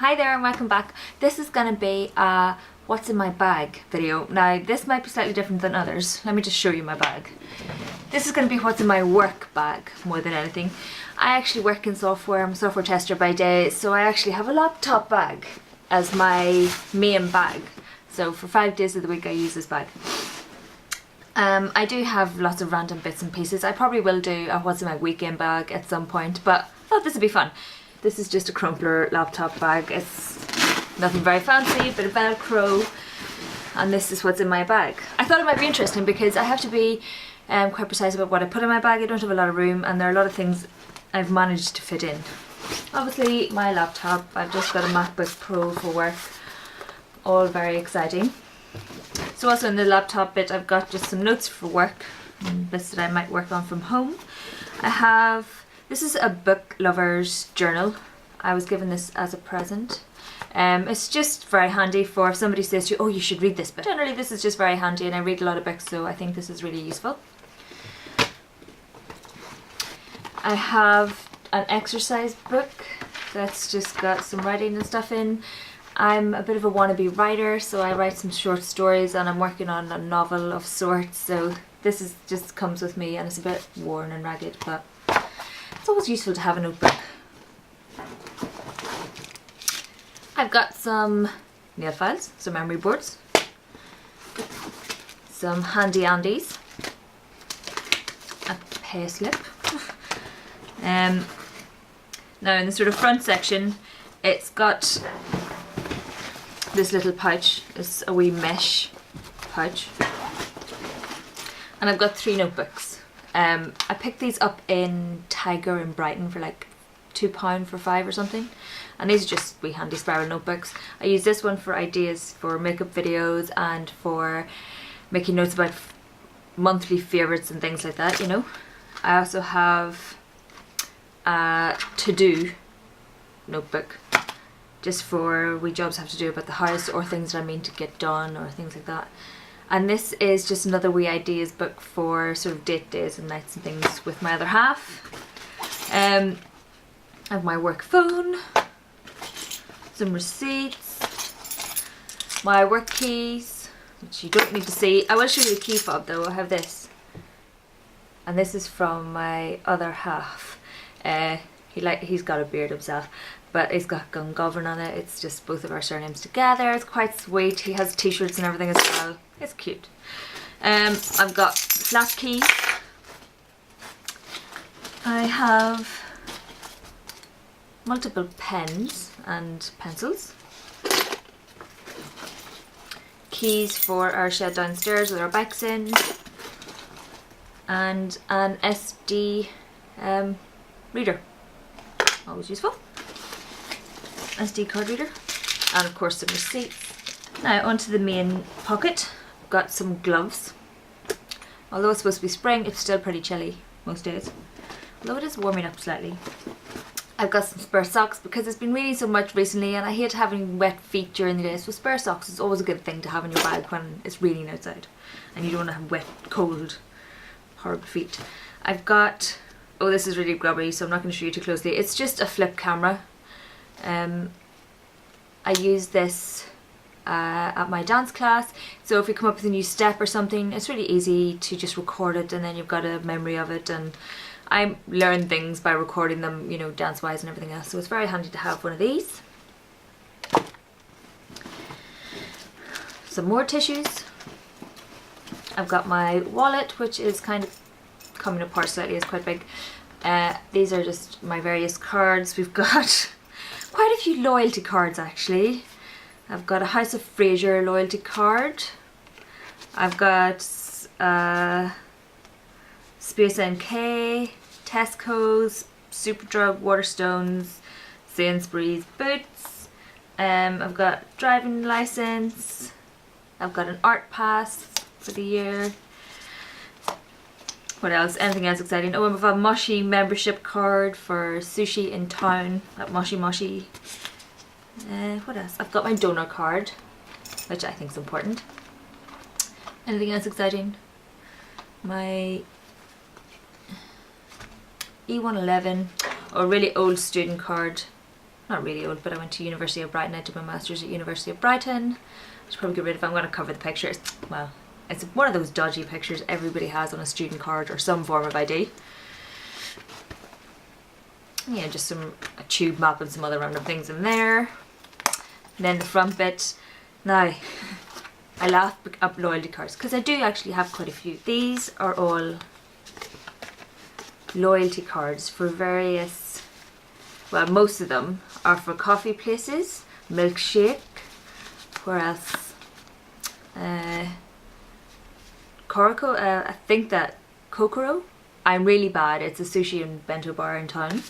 Hi there and welcome back. This is going to be a what's in my bag video. Now this might be slightly different than others. Let me just show you my bag. This is going to be what's in my work bag more than anything. I actually work in software. I'm a software tester by day, so I actually have a laptop bag as my main bag. So for 5 days of the week I use this bag. I do have lots of random bits and pieces. I probably will do a what's in my weekend bag at some point, but I thought this would be fun. This is just a crumpler laptop bag. It's nothing very fancy, a bit of Velcro, and this is what's in my bag. I thought it might be interesting because I have to be quite precise about what I put in my bag. I don't have a lot of room and there are a lot of things I've managed to fit in. Obviously my laptop, I've just got a MacBook Pro for work, all very exciting. So also in the laptop bit I've got just some notes for work, bits that I might work on from home. This is a book lover's journal. I was given this as a present. It's just very handy for if somebody says to you, oh, you should read this book. Generally this is just very handy and I read a lot of books, so I think this is really useful. I have an exercise book that's just got some writing and stuff in. I'm a bit of a wannabe writer, so I write some short stories and I'm working on a novel of sorts, so this is just comes with me and it's a bit worn and ragged, but it's always useful to have a notebook. I've got some nail files, some memory boards, some handy andies, a pay slip. Now in the sort of front section it's got this little pouch. It's a wee mesh pouch, and I've got 3 notebooks. I picked these up in Tiger in Brighton for like £2 for 5 or something, and these are just wee handy spiral notebooks. I use this one for ideas for makeup videos and for making notes about monthly favourites and things like that, you know. I also have a to-do notebook just for wee jobs I have to do about the house or things that I mean to get done or things like that. And this is just another wee ideas book for sort of date days and nights and things with my other half. I have my work phone, some receipts, my work keys, which you don't need to see. I will show you the key fob though. I have this, and this is from my other half. He's got a beard himself, but he's got Gungovern on it. It's just both of our surnames together. It's quite sweet. He has t-shirts and everything as well. It's cute. I've got flat keys. I have multiple pens and pencils. Keys for our shed downstairs with our bikes in. And an SD reader. Always useful. SD card reader. And of course some receipts. Now onto the main pocket. I've got some gloves. Although it's supposed to be spring, it's still pretty chilly most days. Although it is warming up slightly. I've got some spare socks because it's been raining so much recently and I hate having wet feet during the day, so spare socks is always a good thing to have in your bag when it's raining outside and you don't want to have wet, cold, horrible feet. I've got, oh, this is really grubby, so I'm not going to show you too closely. It's just a flip camera. I use this at my dance class, so if you come up with a new step or something, it's really easy to just record it and then you've got a memory of it, and I learn things by recording them, you know, dance wise and everything else, so it's very handy to have one of these. Some more tissues. I've got my wallet, which is kind of coming apart slightly, it's quite big. These are just my various cards. We've got quite a few loyalty cards actually. I've got a House of Fraser loyalty card. I've got Space NK, Tesco's, Superdrug, Waterstones, Sainsbury's, Boots. I've got driving license. I've got an art pass for the year. What else? Anything else exciting? Oh, I have a Moshi membership card for sushi in town at Moshi Moshi. What else? I've got my donor card, which I think is important. Anything else exciting? My E111, or really old student card. not really old, but I went to University of Brighton. I did my Masters at University of Brighton. I should probably get rid of it. I'm going to cover the pictures. Well, it's one of those dodgy pictures everybody has on a student card or some form of ID. Yeah, just a tube map and some other random things in there. And then the front bit. Now, I laugh up loyalty cards because I do actually have quite a few. These are all loyalty cards for various, well, most of them are for coffee places, Milkshake, where else? Corico, I think that Kokoro. I'm really bad. It's a sushi and bento bar in town.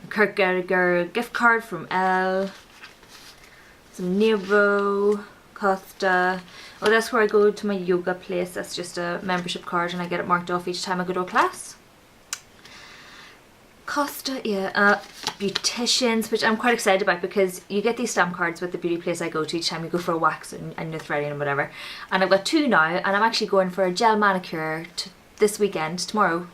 Kurt Gallagher gift card from Elle. Some Nebo, Costa. Oh, that's where I go to my yoga place. That's just a membership card and I get it marked off each time I go to a class. Costa, yeah. Beauticians, which I'm quite excited about because you get these stamp cards with the beauty place I go to each time you go for a wax and your threading and whatever. And I've got 2 now, and I'm actually going for a gel manicure this weekend, tomorrow.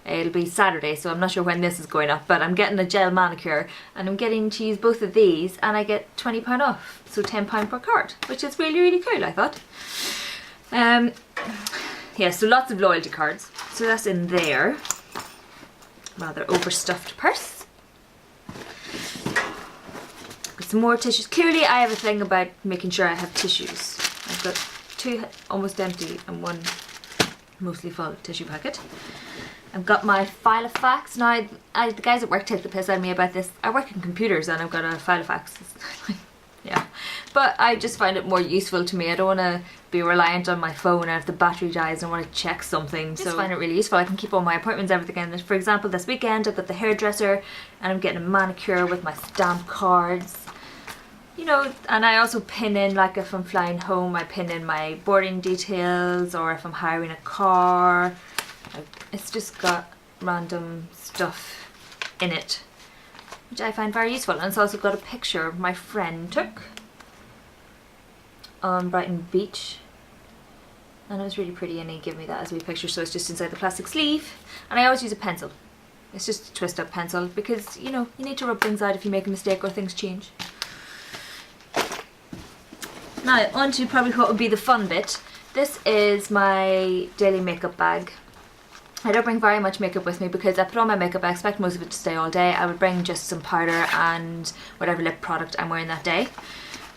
It'll be Saturday, so I'm not sure when this is going up, but I'm getting a gel manicure and I'm getting to use both of these and I get £20 off, so £10 per card, which is really, really cool, I thought. Yeah, so lots of loyalty cards. So that's in there. Rather overstuffed purse. Got some more tissues. Clearly I have a thing about making sure I have tissues. I've got 2 almost empty and 1 mostly full tissue packet. I've got my Filofax. Now, the guys at work take the piss out of me about this. I work in computers and I've got a Filofax. Yeah. But I just find it more useful to me. I don't want to be reliant on my phone, and if the battery dies and I want to check something. So I find it really useful. I can keep all my appointments, everything in. For example, this weekend I've got the hairdresser and I'm getting a manicure with my stamp cards. You know, and I also pin in, like if I'm flying home, I pin in my boarding details, or if I'm hiring a car. It's just got random stuff in it, which I find very useful. And it's also got a picture my friend took on Brighton Beach, and it was really pretty, and he gave me that as a wee picture, so it's just inside the plastic sleeve. And I always use a pencil. It's just a twist up pencil because, you know, you need to rub things out if you make a mistake or things change. Now on to probably what would be the fun bit. This is my daily makeup bag. I don't bring very much makeup with me because I put on my makeup, I expect most of it to stay all day. I would bring just some powder and whatever lip product I'm wearing that day.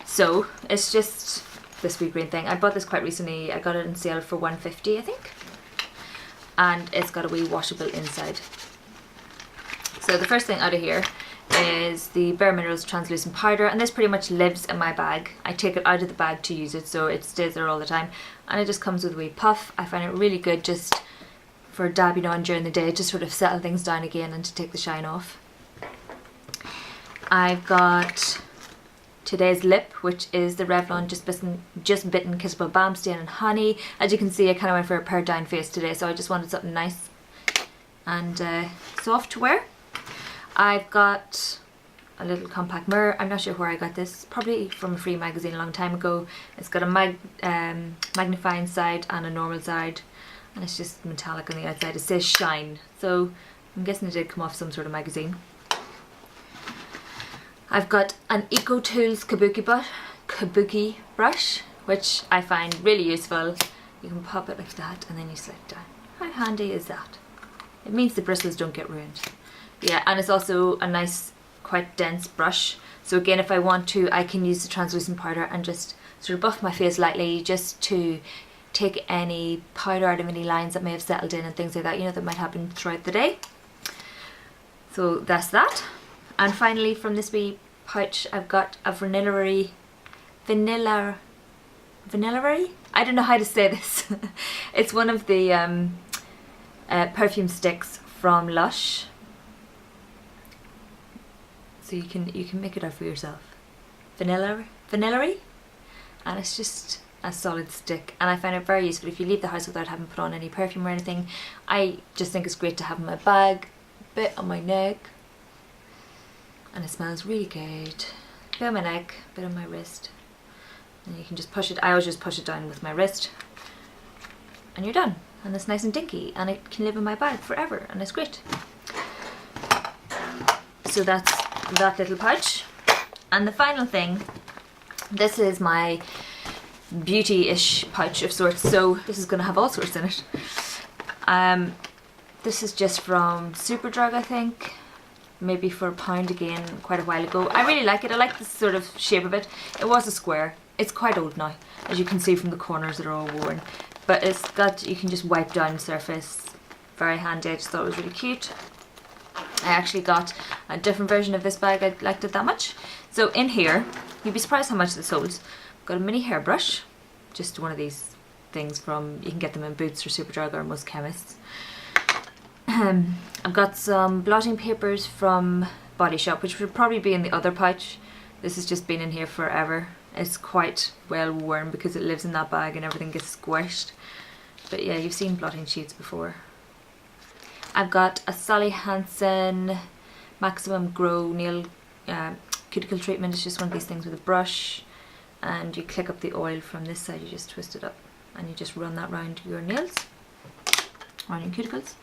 So it's just this wee green thing. I bought this quite recently. I got it in sale for £1.50 I think. And it's got a wee washable inside. So the first thing out of here is the Bare Minerals translucent powder, and this pretty much lives in my bag. I take it out of the bag to use it, so it stays there all the time. And it just comes with a wee puff. I find it really good just for dabbing on during the day to sort of settle things down again and to take the shine off. I've got today's lip, which is the Revlon Just Bitten Kissable Balm Stain and Honey. As you can see, I kind of went for a pared down face today, so I just wanted something nice and soft to wear. I've got a little compact mirror. I'm not sure where I got this, probably from a free magazine a long time ago. It's got a magnifying side and a normal side, and it's just metallic on the outside. It says Shine, so I'm guessing it did come off some sort of magazine. I've got an EcoTools kabuki brush, which I find really useful. You can pop it like that and then you slide it down. How handy is that? It means the bristles don't get ruined. Yeah, and it's also a nice, quite dense brush. So again, if I want to, I can use the translucent powder and just sort of buff my face lightly just to take any powder out of any lines that may have settled in and things like that, you know, that might happen throughout the day. So that's that. And finally, from this wee pouch, I've got a Vanillary? I don't know how to say this. It's one of the perfume sticks from Lush. So you can make it out for yourself. Vanillary? And it's just a solid stick, and I find it very useful if you leave the house without having put on any perfume or anything. I just think it's great to have in my bag, bit on my neck, and it smells really good. Bit on my neck, bit on my wrist, and you can just push it. I always just push it down with my wrist, and you're done. And it's nice and dinky, and it can live in my bag forever, and it's great. So that's that little pouch. And the final thing, this is my beauty-ish pouch of sorts. So this is going to have all sorts in it. This is just from Superdrug, I think. Maybe for £1 again, quite a while ago. I really like it. I like the sort of shape of it. It was a square. It's quite old now, as you can see from the corners that are all worn. But it's got, you can just wipe down the surface. Very handy. I just thought it was really cute. I actually got a different version of this bag. I liked it that much. So in here, you'd be surprised how much this holds. I've got a mini hairbrush. Just one of these things from, you can get them in Boots or Superdrug or most chemists. I've got some blotting papers from Body Shop, which would probably be in the other pouch. This has just been in here forever. It's quite well worn because it lives in that bag and everything gets squished. But yeah, you've seen blotting sheets before. I've got a Sally Hansen Maximum Grow Nail Cuticle Treatment. It's just one of these things with a brush. And you click up the oil from this side, you just twist it up. And you just run that round your nails. Around your cuticles.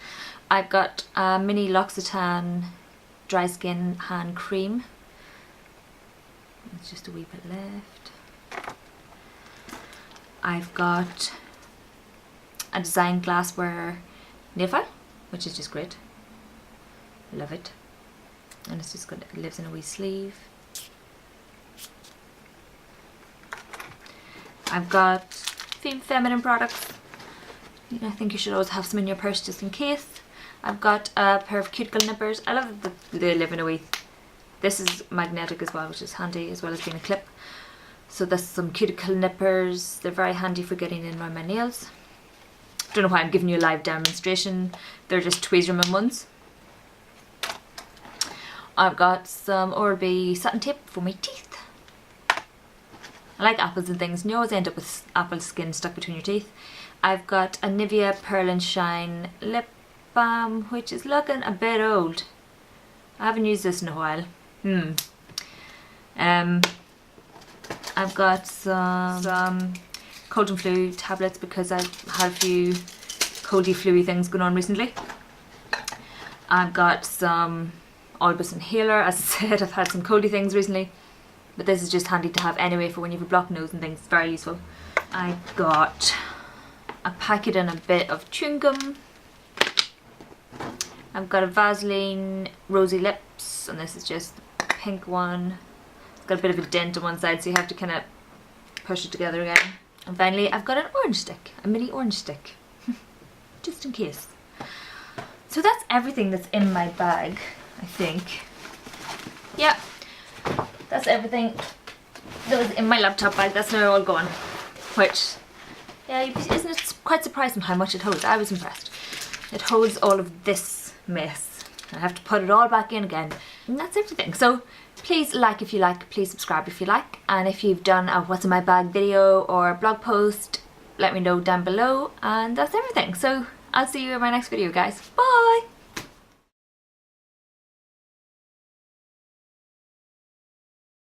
I've got a mini L'Occitane dry skin hand cream. It's just a wee bit left. I've got a design glassware nail file, which is just great. Love it. And it's just got, it lives in a wee sleeve. I've got feminine products. I think you should always have some in your purse just in case. I've got a pair of cuticle nippers. I love that they live in a wee. This is magnetic as well, which is handy, as well as being a clip. So there's some cuticle nippers. They're very handy for getting in around my nails. Don't know why I'm giving you a live demonstration. They're just Tweezerman ones. I've got some Oral-B satin tape for my teeth. I like apples and things, and you always end up with apple skin stuck between your teeth. I've got a Nivea Pearl and Shine lip balm, which is looking a bit old. I haven't used this in a while. I've got some cold and flu tablets because I've had a few coldy fluey things going on recently. I've got some Olbus inhaler. As I said, I've had some coldy things recently, but this is just handy to have anyway for when you have a blocked nose and things. It's very useful. I got a packet and a bit of chewing gum. I've got a Vaseline Rosy Lips, and this is just the pink one. It's got a bit of a dent on one side, so you have to kind of push it together again. And finally, I've got an orange stick, a mini orange stick, just in case. So that's everything that's in my bag, I think. Yeah, that's everything that was in my laptop bag. That's now all gone. Which, yeah, isn't it quite surprising how much it holds? I was impressed. It holds all of this mess. I have to put it all back in again. And that's everything. So please like if you like, please subscribe if you like. And if you've done a what's in my bag video or blog post, let me know down below. And that's everything. So I'll see you in my next video, guys. Bye!